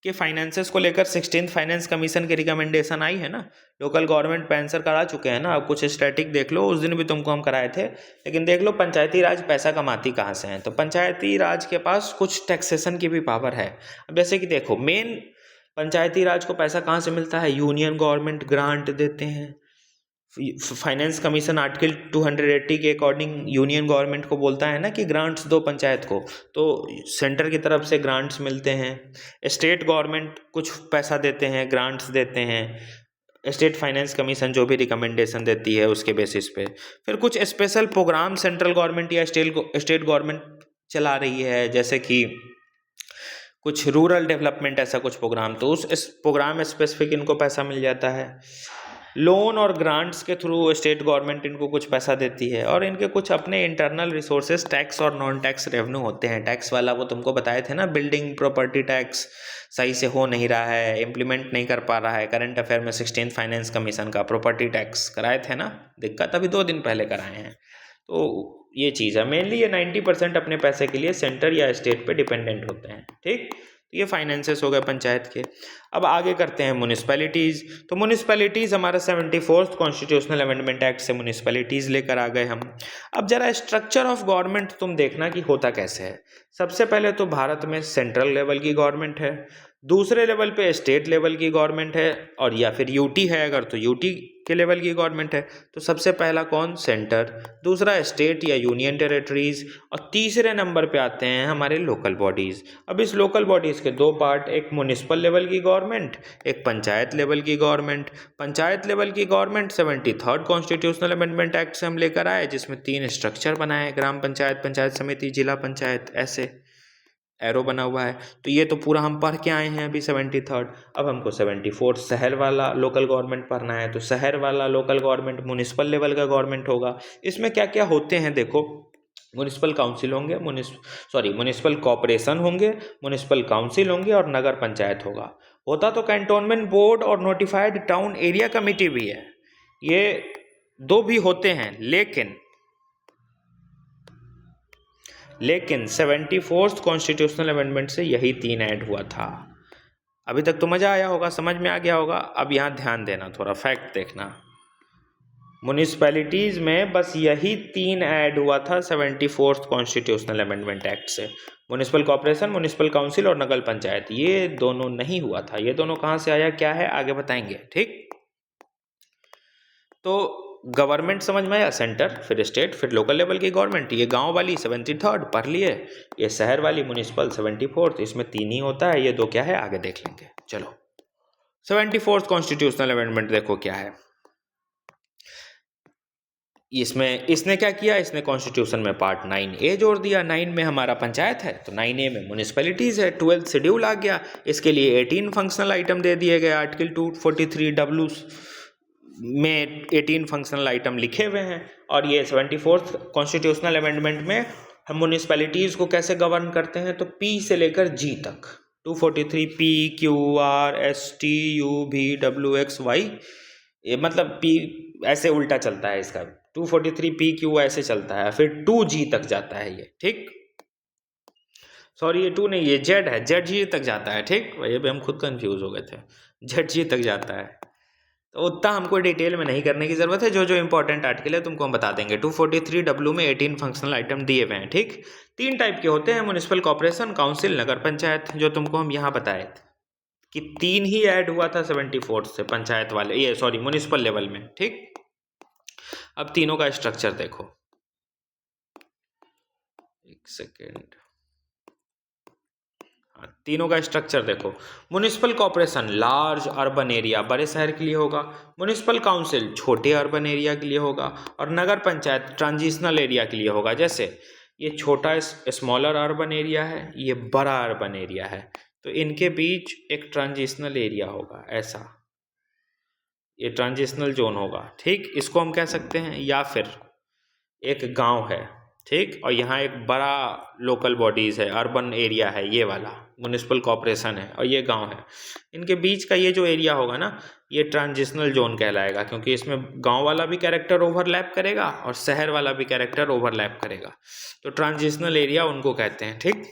के फाइनेंसेस को लेकर 16th फाइनेंस कमीशन की रिकमेंडेशन आई है ना। लोकल गवर्नमेंट पे आंसर करा चुके हैं ना। अब कुछ स्टैटिक देख लो, उस दिन भी तुमको हम कराए थे, लेकिन देख लो पंचायती राज पैसा कमाती कहाँ से है। तो पंचायती राज के पास कुछ टैक्सेशन की भी पावर है। अब जैसे कि देखो, मेन पंचायती राज को पैसा कहाँ से मिलता है, यूनियन गवर्नमेंट ग्रांट देते हैं। फाइनेंस कमीशन आर्टिकल 280 के अकॉर्डिंग यूनियन गवर्नमेंट को बोलता है ना कि ग्रांट्स दो पंचायत को, तो सेंटर की तरफ से ग्रांट्स मिलते हैं। स्टेट गवर्नमेंट कुछ पैसा देते हैं, ग्रांट्स देते हैं। स्टेट फाइनेंस कमीशन जो भी रिकमेंडेशन देती है उसके बेसिस पे। फिर कुछ स्पेशल प्रोग्राम सेंट्रल गवर्नमेंट या स्टेट गवर्नमेंट चला रही है, जैसे कि कुछ रूरल डेवलपमेंट, ऐसा कुछ प्रोग्राम, तो उस प्रोग्राम स्पेसिफिक इनको पैसा मिल जाता है। लोन और ग्रांट्स के थ्रू स्टेट गवर्नमेंट इनको कुछ पैसा देती है। और इनके कुछ अपने इंटरनल रिसोर्सेज, टैक्स और नॉन टैक्स रेवेन्यू होते हैं। टैक्स वाला वो तुमको बताए थे ना, बिल्डिंग प्रॉपर्टी टैक्स सही से हो नहीं रहा है, इम्प्लीमेंट नहीं कर पा रहा है। करंट अफेयर में 16th फाइनेंस कमीशन का प्रॉपर्टी टैक्स कराए थे ना, दिक्कत अभी 2 दिन पहले कराए हैं। तो ये चीज़ है, मेनली ये 90% अपने पैसे के लिए सेंटर या स्टेट पे डिपेंडेंट होते हैं। ठीक, ये फाइनेंसेस हो गए पंचायत के। अब आगे करते हैं म्यूनिसिपैलिटीज़। तो म्यूनिसिपैलिटीज़ हमारा 74th कॉन्स्टिट्यूशनल अमेंडमेंट एक्ट से म्यूनिसिपैलिटीज़ लेकर आ गए हम। अब जरा स्ट्रक्चर ऑफ गवर्नमेंट तुम देखना कि होता कैसे है। सबसे पहले तो भारत में सेंट्रल लेवल की गवर्नमेंट है, दूसरे लेवल पे स्टेट लेवल की गवर्नमेंट है, और या फिर यूटी है अगर तो यूटी के लेवल की गवर्नमेंट है। तो सबसे पहला कौन, सेंटर, दूसरा स्टेट या यूनियन टेरिटरीज, और तीसरे नंबर पे आते हैं हमारे लोकल बॉडीज़। अब इस लोकल बॉडीज़ के 2 पार्ट, एक म्यूनिसिपल लेवल की गवर्नमेंट, एक पंचायत लेवल की गवर्नमेंट। पंचायत लेवल की government 73rd constitutional amendment act से हम लेकर आए, जिसमें 3 स्ट्रक्चर बनाए, ग्राम पंचायत, पंचायत समिति, जिला पंचायत, ऐसे एरो बना हुआ है। तो ये तो पूरा हम पढ़ के आए हैं अभी 73rd। अब हमको 74th शहर वाला लोकल गवर्नमेंट पढ़ना है। तो शहर वाला लोकल गवर्नमेंट म्यूनिसिपल लेवल का गवर्नमेंट होगा। इसमें क्या क्या होते हैं देखो, म्यूनिसिपल काउंसिल होंगे, म्यूनिसिपल कॉर्पोरेशन होंगे, म्यूनिसिपल काउंसिल होंगे, और नगर पंचायत होता तो कैंटोनमेंट बोर्ड और नोटिफाइड टाउन एरिया कमेटी भी है। ये 2 भी होते हैं, लेकिन 74th कॉन्स्टिट्यूशनल अमेंडमेंट से यही 3 ऐड हुआ था। अभी तक तो मज़ा आया होगा, समझ में आ गया होगा। अब यहाँ ध्यान देना, थोड़ा फैक्ट देखना। म्यूनिसिपैलिटीज़ में बस यही 3 ऐड हुआ था 74th कॉन्स्टिट्यूशनल अमेंडमेंट एक्ट से। म्यूनिसिपल कॉर्पोरेशन, म्यूनिसिपल काउंसिल और नगर पंचायत, ये दोनों नहीं हुआ था। ये दोनों कहाँ से आया, क्या है, आगे बताएंगे। ठीक, तो गवर्नमेंट समझ में आया, सेंटर, फिर स्टेट, फिर लोकल लेवल की गवर्नमेंट। ये गांव वाली 73rd पढ़ लिए, ये शहर वाली म्यूनिसिपल 74th, इसमें 3 ही होता है, ये 2 क्या है आगे देख लेंगे। चलो 74th कॉन्स्टिट्यूशनल अमेंडमेंट देखो क्या है इसमें। इसने क्या किया, इसने कॉन्स्टिट्यूशन में पार्ट 9A जोड़ दिया। 9 में हमारा पंचायत है तो 9A में म्यूनिसिपैलिटीज़ है। 12th शेड्यूल आ गया, इसके लिए 18 फंक्शनल आइटम दे दिए गए। आर्टिकल 243W में 18 फंक्शनल आइटम लिखे हुए हैं। और ये 74th कॉन्स्टिट्यूशनल अमेंडमेंट में हम म्यूनिसिपैलिटीज़ को कैसे गवर्न करते हैं, तो P से लेकर G तक 243 P Q R S T U V W X Y, ये मतलब P ऐसे उल्टा चलता है इसका, 243 P Q ऐसे चलता है, फिर 2G तक जाता है ये, ठीक। सॉरी ये 2 नहीं, ये Z है, ZG तक जाता है, ठीक। वही भी हम खुद कंफ्यूज हो गए थे, ZG तक जाता है। तो उतना हमको डिटेल में नहीं करने की ज़रूरत है, जो जो इंपॉर्टेंट आर्टिकल है तुमको हम बता देंगे। 243W में 18 फंक्शनल आइटम दिए हुए हैं, ठीक। 3 टाइप के होते हैं, म्यूनिसिपल कॉर्पोरेशन, काउंसिल, नगर पंचायत, जो तुमको हम यहाँ बताए थे कि 3 ही ऐड हुआ था 74th से पंचायत वाले, ये सॉरी म्यूनिसिपल लेवल में, ठीक। अब तीनों का स्ट्रक्चर देखो, एक सेकेंड, तीनों का स्ट्रक्चर देखो। Municipal corporation large urban area, बड़े शहर के लिए होगा। म्युनिसिपल काउंसिल छोटे अर्बन एरिया के लिए होगा। और नगर पंचायत ट्रांजिशनल एरिया के लिए होगा। जैसे ये छोटा स्मॉलर अर्बन एरिया है, ये बड़ा अर्बन एरिया है, तो इनके बीच एक ट्रांजिशनल एरिया होगा, ऐसा ये ट्रांजिशनल जोन होगा, ठीक। इसको हम कह सकते हैं। या फिर एक गांव है, ठीक, और यहाँ एक बड़ा लोकल बॉडीज़ है, अर्बन एरिया है, ये वाला म्युनिसिपल कॉर्पोरेशन है, और ये गांव है। इनके बीच का ये जो एरिया होगा ना, ये ट्रांजिशनल जोन कहलाएगा, क्योंकि इसमें गांव वाला भी कैरेक्टर ओवरलैप करेगा और शहर वाला भी कैरेक्टर ओवरलैप करेगा, तो ट्रांजिशनल एरिया उनको कहते हैं, ठीक।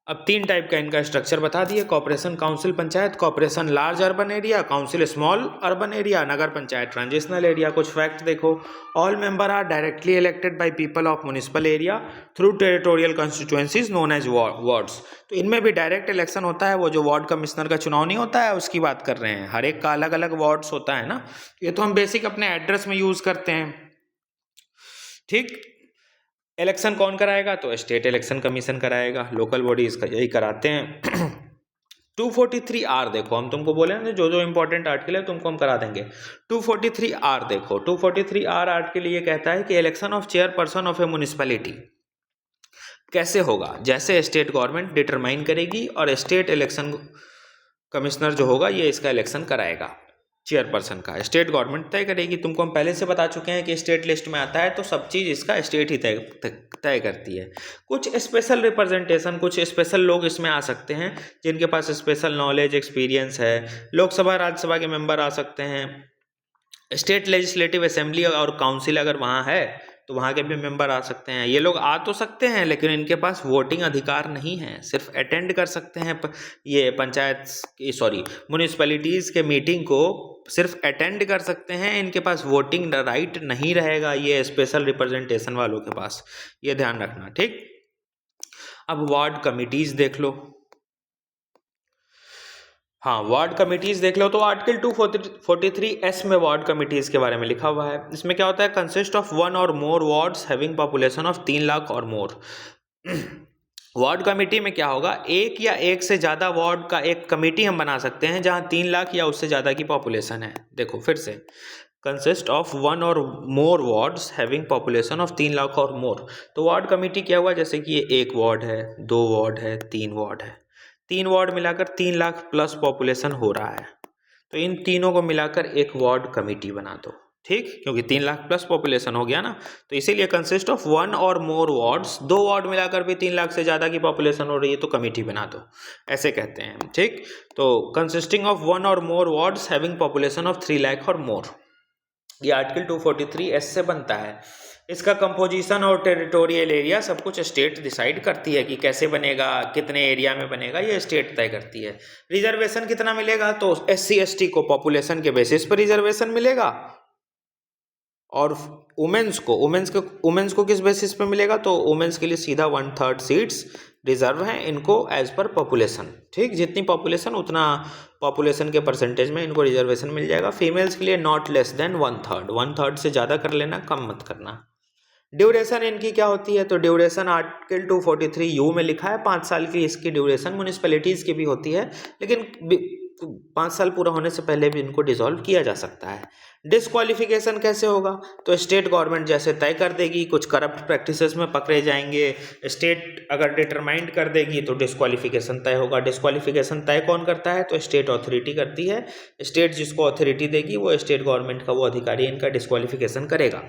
अब 3 टाइप का इनका स्ट्रक्चर बता दिए, corporation, council, panchayat. Corporation large urban area, council small urban area, nagar panchayat transitional area. कुछ फैक्ट देखो, all member are directly elected by people of municipal area through territorial constituencies known as wards. तो इनमें भी direct election होता है, वो जो ward commissioner का चुनाव नहीं होता है उसकी बात कर रहे हैं। हर एक का अलग अलग वार्ड्स होता है ना, ये तो हम बेसिक अपने एड्रेस में यूज करते हैं, ठीक। इलेक्शन कौन कराएगा, तो स्टेट इलेक्शन कमीशन कराएगा, लोकल बॉडीज का यही कराते हैं। 243R देखो, हम तुमको बोले ना जो जो इंपॉर्टेंट आर्टिकल है तुमको हम करा देंगे। 243R देखो, 243R आर्टिकल ये कहता है कि election of chairperson of A municipality कैसे होगा, जैसे स्टेट गवर्नमेंट डिटरमाइन करेगी और स्टेट इलेक्शन कमिश्नर जो होगा ये इसका इलेक्शन कराएगा। चेयरपर्सन का स्टेट गवर्नमेंट तय करेगी। तुमको हम पहले से बता चुके हैं कि स्टेट लिस्ट में आता है तो सब चीज़ इसका स्टेट ही तय करती है। कुछ स्पेशल रिप्रेजेंटेशन, कुछ स्पेशल लोग इसमें आ सकते हैं जिनके पास स्पेशल नॉलेज एक्सपीरियंस है। लोकसभा राज्यसभा के मेंबर आ सकते हैं। स्टेट लेजिस्लेटिव असेंबली और काउंसिल अगर वहाँ है तो वहाँ के भी मेंबर आ सकते हैं। ये लोग आ तो सकते हैं लेकिन इनके पास वोटिंग अधिकार नहीं है, सिर्फ अटेंड कर सकते हैं। ये पंचायत सॉरी म्यूनिसिपैलिटीज़ के मीटिंग को सिर्फ अटेंड कर सकते हैं, इनके पास वोटिंग राइट नहीं रहेगा ये स्पेशल रिप्रेजेंटेशन वालों के पास, ये ध्यान रखना, ठीक। अब वार्ड कमिटीज़ देख लो। हाँ, वार्ड कमिटीज़ देख लो तो आर्टिकल 243S में वार्ड कमिटीज़ के बारे में लिखा हुआ है। इसमें क्या होता है, consist of 1 or more wards having population of 3 lakh or more. Ward committee में क्या होगा, एक या एक से ज़्यादा वार्ड का एक कमेटी हम बना सकते हैं जहाँ 3 लाख या उससे ज़्यादा की पॉपुलेशन है। देखो फिर से, consist of 1 or more wards having population of 3 lakh or more. तो वार्ड कमेटी क्या हुआ, जैसे कि ये 1 वार्ड है, 2 वार्ड है, 3 वार्ड है, 3 वार्ड मिलाकर 3 लाख प्लस पॉपुलेशन हो रहा है, तो इन तीनों को मिलाकर एक वार्ड कमेटी बना दो, ठीक। क्योंकि 3 लाख प्लस पॉपुलेशन हो गया ना, तो इसीलिए consist of 1 or more wards, 2 ward मिलाकर भी 3 लाख से ज़्यादा की पॉपुलेशन हो रही है तो कमेटी बना दो, ऐसे कहते हैं, ठीक। तो consisting of 1 or more wards having population of 3 lakh or more, ये आर्टिकल 243S से बनता है। इसका कंपोजिशन और टेरिटोरियल एरिया सब कुछ स्टेट डिसाइड करती है कि कैसे बनेगा, कितने एरिया में बनेगा, ये स्टेट तय करती है। रिजर्वेशन कितना मिलेगा, तो SC ST को पॉपुलेशन के बेसिस पर रिजर्वेशन मिलेगा और वुमेन्स को किस बेसिस पे मिलेगा, तो वुमेन्स के लिए सीधा 1/3 सीट्स रिजर्व हैं इनको एज पर पॉपुलेशन, ठीक, जितनी पॉपुलेशन उतना पॉपुलेशन के परसेंटेज में इनको रिजर्वेशन मिल जाएगा। फीमेल्स के लिए नॉट लेस देन 1/3 से ज़्यादा कर लेना, कम मत करना। ड्यूरेशन इनकी क्या होती है, तो ड्यूरेशन आर्टिकल 243 में लिखा है 5 साल की इसकी ड्यूरेशन। म्यूनिसिपैलिटीज़ की भी होती है, लेकिन 5 साल पूरा होने से पहले भी इनको डिसॉल्व किया जा सकता है। डिस्क्वालिफिकेशन कैसे होगा, तो स्टेट गवर्नमेंट जैसे तय कर देगी, कुछ करप्ट प्रैक्टिसेस में पकड़े जाएंगे, स्टेट अगर डिटरमाइंड कर देगी तो डिस्क्वालिफिकेशन तय होगा। डिस्क्वालिफिकेशन तय कौन करता है, तो स्टेट अथॉरिटी करती है। स्टेट जिसको अथॉरिटी देगी वो स्टेट गवर्नमेंट का वो अधिकारी इनका डिस्क्वालिफिकेशन करेगा।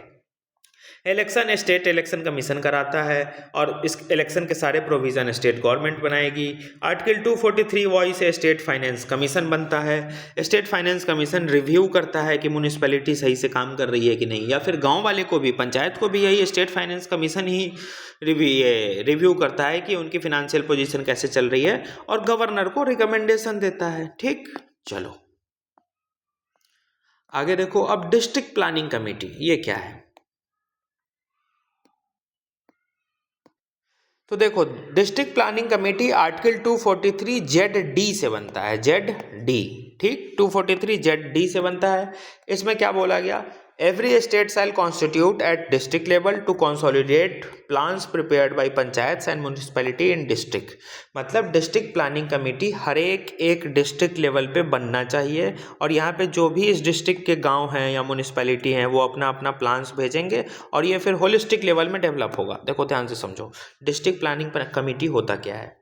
इलेक्शन स्टेट इलेक्शन कमीशन कराता है और इस इलेक्शन के सारे प्रोविज़न स्टेट गवर्नमेंट बनाएगी। आर्टिकल 243 वॉइस से स्टेट फाइनेंस कमीशन बनता है। स्टेट फाइनेंस कमीशन रिव्यू करता है कि म्यूनिसिपैलिटी सही से काम कर रही है कि नहीं, या फिर गांव वाले को भी, पंचायत को भी यही स्टेट फाइनेंस कमीशन ही रिव्यू करता है कि उनकी फिनेंशियल पोजीशन कैसे चल रही है, और गवर्नर को रिकमेंडेशन देता है। ठीक, चलो आगे देखो। अब डिस्ट्रिक्ट प्लानिंग कमेटी ये क्या है, तो देखो district planning committee article 243 ZD से बनता है, ZD, ठीक, 243 ZD से बनता है। इसमें क्या बोला गया, every state shall constitute at district level to consolidate plans prepared by panchayat and municipality in district. मतलब डिस्ट्रिक्ट प्लानिंग कमेटी हर एक डिस्ट्रिक्ट लेवल पे बनना चाहिए, और यहाँ पे जो भी इस डिस्ट्रिक्ट के गांव हैं या म्यूनिसिपैलिटी हैं वो अपना अपना प्लान्स भेजेंगे, और ये फिर होलिस्टिक लेवल में डेवलप होगा। देखो ध्यान से समझो, डिस्ट्रिक्ट प्लानिंग कमेटी होता क्या है,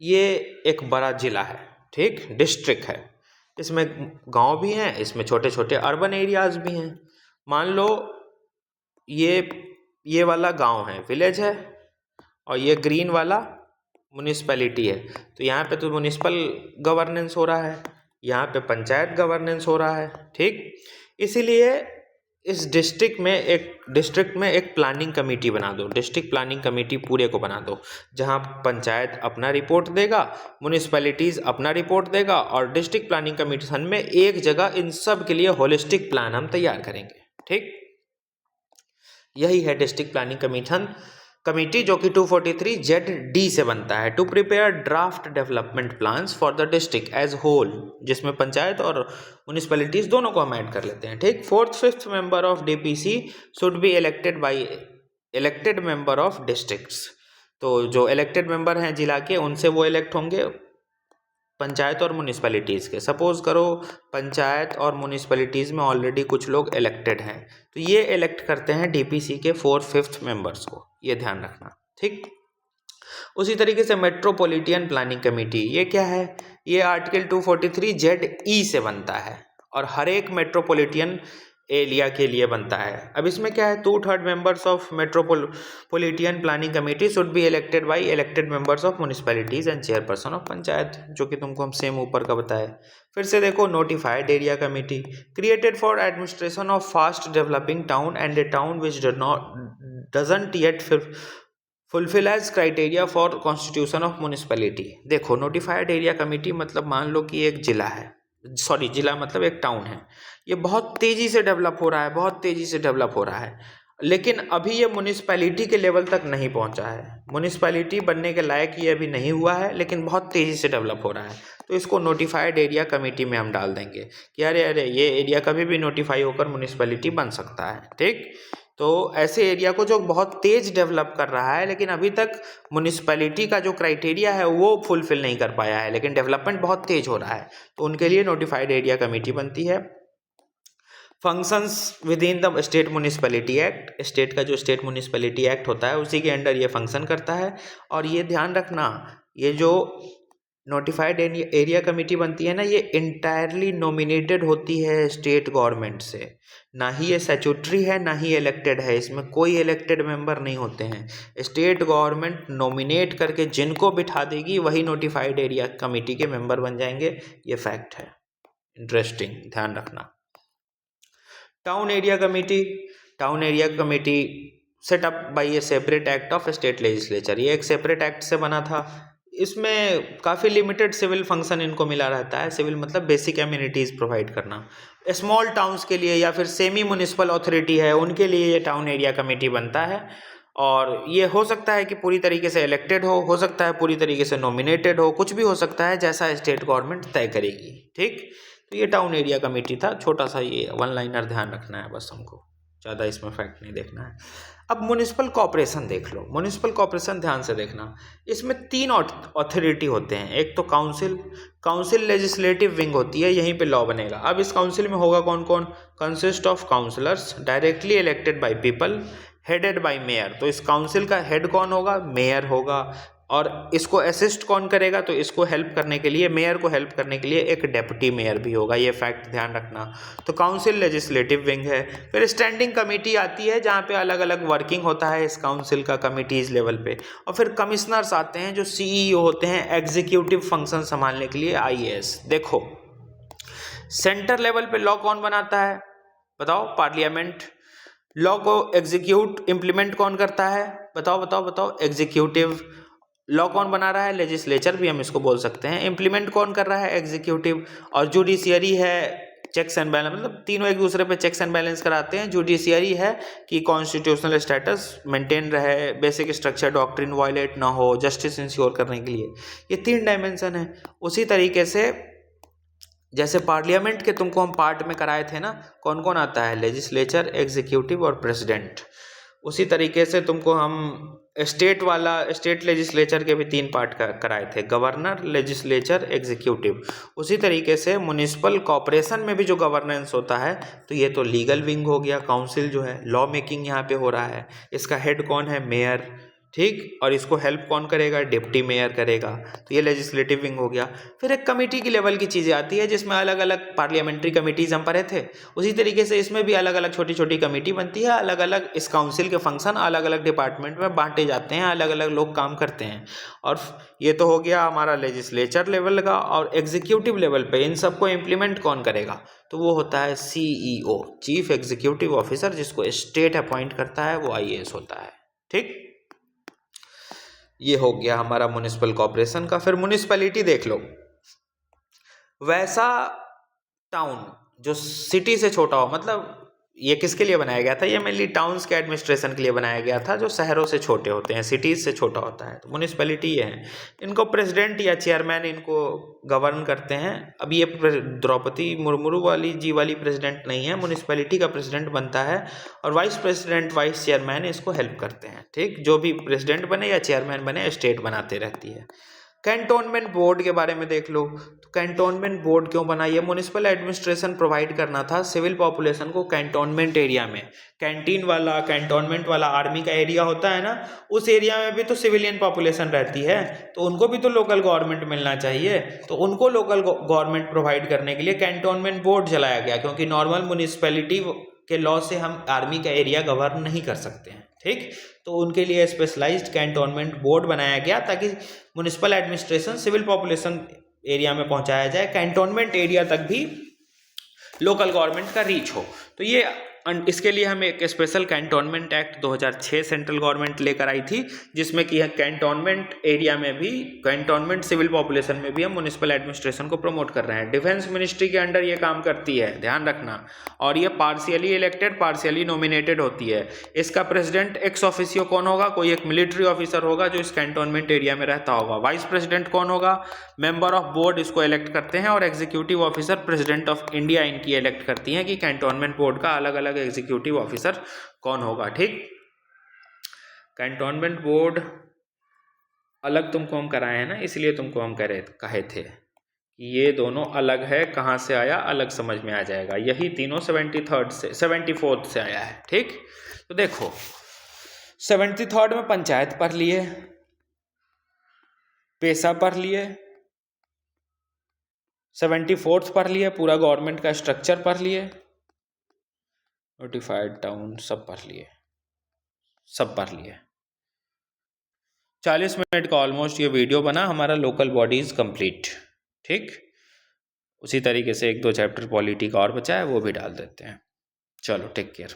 ये एक बड़ा जिला है, ठीक, डिस्ट्रिक्ट है, इसमें गांव भी हैं, इसमें छोटे छोटे अर्बन एरियाज भी हैं। मान लो ये वाला गांव है, विलेज है, और ये ग्रीन वाला म्यूनिसिपैलिटी है। तो यहाँ पे तो म्यूनिसिपल गवर्नेंस हो रहा है, यहाँ पे पंचायत गवर्नेंस हो रहा है, ठीक। इसीलिए इस डिस्ट्रिक्ट में एक प्लानिंग कमेटी बना दो, डिस्ट्रिक्ट प्लानिंग कमेटी पूरे को बना दो, जहाँ पंचायत अपना रिपोर्ट देगा, म्यूनिसिपैलिटीज़ अपना रिपोर्ट देगा, और डिस्ट्रिक्ट प्लानिंग कमीशन में एक जगह इन सब के लिए होलिस्टिक प्लान हम तैयार करेंगे, ठीक। यही है डिस्ट्रिक्ट प्लानिंग कमेटी, जो कि 243 ZD से बनता है, to prepare draft development plans for the district as whole, जिसमें पंचायत और म्यूनिसिपैलिटीज दोनों को हम ऐड कर लेते हैं, ठीक। 4th 5th member of DPC should be elected by elected member of districts. तो जो इलेक्टेड मेंबर हैं जिला के, उनसे वो इलेक्ट होंगे पंचायत और म्यूनिसिपैलिटीज़ के। सपोज करो पंचायत और म्यूनिसिपैलिटीज़ में ऑलरेडी कुछ लोग इलेक्टेड हैं, तो ये इलेक्ट करते हैं DPC के 4th 5th मेंबर्स को, ये ध्यान रखना, ठीक। उसी तरीके से मेट्रोपॉलिटन प्लानिंग कमेटी, ये क्या है, ये आर्टिकल 243 ZE से बनता है, और हर एक मेट्रोपॉलिटन एरिया के लिए बनता है। अब इसमें क्या है, 2/3 members of metropolitan planning committee should be elected by elected members of municipalities and chairperson of panchayat, जो कि तुमको हम सेम ऊपर का बताए। फिर से देखो, notified area committee created for administration of fast developing town and A town which doesn't yet fulfil age criteria for constitution of municipality. देखो नोटिफाइड एरिया कमेटी मतलब मान लो कि एक जिला है, सॉरी जिला मतलब एक टाउन है, ये बहुत तेज़ी से डेवलप हो रहा है, बहुत तेज़ी से डेवलप हो रहा है, लेकिन अभी ये म्यूनिसिपैलिटी के लेवल तक नहीं पहुंचा है, म्यूनिसिपैलिटी बनने के लायक ये अभी नहीं हुआ है, लेकिन बहुत तेज़ी से डेवलप हो रहा है। तो इसको नोटिफाइड एरिया कमेटी में हम डाल देंगे कि अरे ये एरिया कभी भी नोटिफाई होकर म्यूनिसिपैलिटी बन सकता है, ठीक। तो ऐसे एरिया को जो बहुत तेज़ डेवलप कर रहा है, लेकिन अभी तक म्यूनिसिपैलिटी का जो क्राइटेरिया है वो फुलफिल नहीं कर पाया है, लेकिन डेवलपमेंट बहुत तेज़ हो रहा है, तो उनके लिए नोटिफाइड एरिया कमेटी बनती है। Functions with in the state municipality act, state का जो स्टेट म्यूनिसिपैलिटी एक्ट होता है उसी के अंडर ये फंक्शन करता है। और ये ध्यान रखना, ये जो नोटिफाइड एरिया कमेटी बनती है ना, ये इंटायरली नॉमिनेटेड होती है स्टेट गवर्नमेंट से, ना ही ये स्टैट्यूटरी है ना ही इलेक्टेड है, इसमें कोई इलेक्टेड मेंबर नहीं होते हैं। स्टेट गवर्नमेंट नॉमिनेट करके जिनको बिठा देगी वही नोटिफाइड एरिया कमेटी के मेंबर बन जाएंगे, ये फैक्ट है, इंटरेस्टिंग, ध्यान रखना। Town area committee setup by a separate act of state legislature, ये एक सेपरेट एक्ट से बना था, इसमें काफ़ी लिमिटेड सिविल फंक्शन इनको मिला रहता है। सिविल मतलब बेसिक एम्यूनिटीज़ प्रोवाइड करना। स्मॉल टाउन्स के लिए या फिर सेमी म्युनिसिपल अथॉरिटी है उनके लिए ये टाउन एरिया कमेटी बनता है, और ये हो सकता है कि पूरी तरीके से इलेक्टेड हो सकता है पूरी तरीके से नॉमिनेटेड हो, कुछ भी हो सकता है, जैसा स्टेट गवर्नमेंट तय करेगी। ठीक, तो ये टाउन एरिया कमेटी था, छोटा सा ये वन लाइनर ध्यान रखना है बस, हमको ज़्यादा इसमें फैक्ट नहीं देखना है। अब म्युनिसिपल कॉर्पोरेशन देख लो। म्युनिसिपल कॉर्पोरेशन ध्यान से देखना, इसमें 3 अथॉरिटी होते हैं। एक तो काउंसिल लेजिस्लेटिव विंग होती है, यहीं पे लॉ बनेगा। अब इस काउंसिल में होगा कौन कौन? Consist of councillors directly elected by people, headed by mayor. तो इस काउंसिल का हेड कौन होगा? मेयर होगा। और इसको असिस्ट कौन करेगा? तो इसको हेल्प करने के लिए, मेयर को हेल्प करने के लिए एक डेप्यूटी मेयर भी होगा, ये फैक्ट ध्यान रखना। तो काउंसिल लेजिस्लेटिव विंग है। फिर स्टैंडिंग कमेटी आती है जहाँ पे अलग अलग वर्किंग होता है इस काउंसिल का कमिटीज़ लेवल पे। और फिर कमिश्नर्स आते हैं जो सीईओ होते हैं एग्जीक्यूटिव फंक्शन संभालने के लिए, आईएएस। देखो सेंटर लेवल पे लॉ कौन बनाता है? बताओ, पार्लियामेंट। लॉ को एग्जीक्यूट इम्प्लीमेंट कौन करता है? बताओ बताओ बताओ, एग्जीक्यूटिव। लॉ कौन बना रहा है? लेजिस्लेचर भी हम इसको बोल सकते हैं। इम्प्लीमेंट कौन कर रहा है? एग्जीक्यूटिव। और जुडिशियरी है, चेक्स एंड बैलेंस, मतलब तीनों एक दूसरे पे चेक्स एंड बैलेंस कराते हैं। जुडिशियरी है कि कॉन्स्टिट्यूशनल स्टेटस मेंटेन रहे, बेसिक स्ट्रक्चर डॉक्ट्रिन वायलेट ना हो, जस्टिस इंश्योर करने के लिए। ये 3 डायमेंशन है। उसी तरीके से जैसे पार्लियामेंट के तुमको हम पार्ट में कराए थे ना, कौन कौन आता है? लेजिस्लेचर, एग्जीक्यूटिव और प्रेसिडेंट। उसी तरीके से तुमको हम स्टेट लेजिस्लेचर के भी 3 पार्ट कराए थे, गवर्नर, लेजिस्लेचर, एग्जीक्यूटिव। उसी तरीके से म्युनिसिपल कॉर्पोरेशन में भी जो गवर्नेंस होता है, तो ये तो लीगल विंग हो गया। काउंसिल जो है लॉ मेकिंग यहाँ पे हो रहा है, इसका हेड कौन है? मेयर। ठीक, और इसको हेल्प कौन करेगा? डिप्टी मेयर करेगा। तो ये लेजिस्लेटिव विंग हो गया। फिर एक कमेटी की लेवल की चीज़ें आती है जिसमें अलग अलग पार्लियामेंट्री कमेटीज हम पढ़े थे, उसी तरीके से इसमें भी अलग अलग छोटी छोटी कमेटी बनती है। अलग अलग इस काउंसिल के फंक्शन अलग अलग डिपार्टमेंट में बांटे जाते हैं, अलग अलग लोग काम करते हैं। और ये तो हो गया हमारा लेजिस्लेचर लेवल का। और एग्जीक्यूटिव लेवल पे इन सबको इम्प्लीमेंट कौन करेगा? तो वो होता है सीईओ, चीफ एग्जीक्यूटिव ऑफिसर, जिसको स्टेट अपॉइंट करता है, वो आईएएस होता है। ठीक, ये हो गया हमारा म्युनिसिपल कॉर्पोरेशन का। फिर म्युनिसिपैलिटी देख लो। वैसा टाउन जो सिटी से छोटा हो, मतलब ये किसके लिए बनाया गया था? ये मेनली टाउन्स के एडमिनिस्ट्रेशन के लिए बनाया गया था, जो शहरों से छोटे होते हैं, सिटीज़ से छोटा होता है। तो म्युनिसिपैलिटी ये है। इनको प्रेसिडेंट या चेयरमैन इनको गवर्न करते हैं। अब ये द्रौपदी मुर्मू वाली जी वाली प्रेसिडेंट नहीं है, म्युनिसिपैलिटी का प्रेसिडेंट बनता है, और वाइस प्रेसिडेंट, वाइस चेयरमैन इसको हेल्प करते हैं। ठीक, जो भी प्रेसिडेंट बने या चेयरमैन बने, स्टेट बनाते रहती है। कैंटोनमेंट बोर्ड के बारे में देख लो। तो कैंटोनमेंट बोर्ड क्यों बना? ये म्युनिसिपल एडमिनिस्ट्रेशन प्रोवाइड करना था सिविल पॉपुलेशन को कैंटोनमेंट एरिया में। कैंटीन वाला, कैंटोनमेंट वाला आर्मी का एरिया होता है ना, उस एरिया में भी तो सिविलियन पॉपुलेशन रहती है, तो उनको भी तो लोकल गवर्नमेंट मिलना चाहिए। तो उनको लोकल गवर्नमेंट प्रोवाइड करने के लिए कैंटोनमेंट बोर्ड चलाया गया, क्योंकि नॉर्मल म्युनिसिपैलिटी के लॉ से हम आर्मी का एरिया गवर्न नहीं कर सकते हैं। ठीक, तो उनके लिए स्पेशलाइज्ड कैंटोनमेंट बोर्ड बनाया गया, ताकि municipal administration civil population area में पहुंचाया जाए, कैंटोनमेंट एरिया तक भी लोकल गवर्नमेंट का रीच हो। तो ये इसके लिए हम एक special cantonment act 2006 central government लेकर आई थी, जिसमें कि कैंटोनमेंट एरिया में भी, कैंटोनमेंट सिविल पॉपुलेशन में भी हम म्युनिसिपल एडमिनिस्ट्रेशन को प्रमोट कर रहे हैं। डिफेंस मिनिस्ट्री के अंडर ये काम करती है, ध्यान रखना। और ये पार्शियली इलेक्टेड, पार्शियली नॉमिनेटेड होती है। इसका प्रेसिडेंट एक्स ऑफिसियो कौन होगा? कोई एक मिलिट्री ऑफिसर होगा जो इस कैंटोनमेंट एरिया में रहता होगा। वाइस प्रेसिडेंट कौन होगा? मेंबर ऑफ बोर्ड इसको इलेक्ट करते हैं, और executive officer president of India इनकी इलेक्ट करती हैं कि कैंटोनमेंट बोर्ड का अलग अलग एग्जीक्यूटिव ऑफिसर कौन होगा। ठीक, कैंटोनमेंट बोर्ड अलग तुमको हम कराए हैं ना, इसलिए तुमको हम कहे थे कि ये दोनों अलग है। कहाँ से आया? अलग समझ में आ जाएगा। यही तीनों 74th से आया है। ठीक, तो देखो 73rd में पंचायत पढ़ लिए, पेशा पढ़ लिए, 74th पढ़ लिए, पूरा गवर्नमेंट का स्ट्रक्चर पढ़ लिए, नोटिफाइड टाउन सब पढ़ लिए। 40 मिनट का ऑलमोस्ट ये वीडियो बना। हमारा लोकल बॉडीज कंप्लीट। ठीक, उसी तरीके से 1-2 चैप्टर पॉलिटी का और बचा है, वो भी डाल देते हैं। चलो, टेक केयर।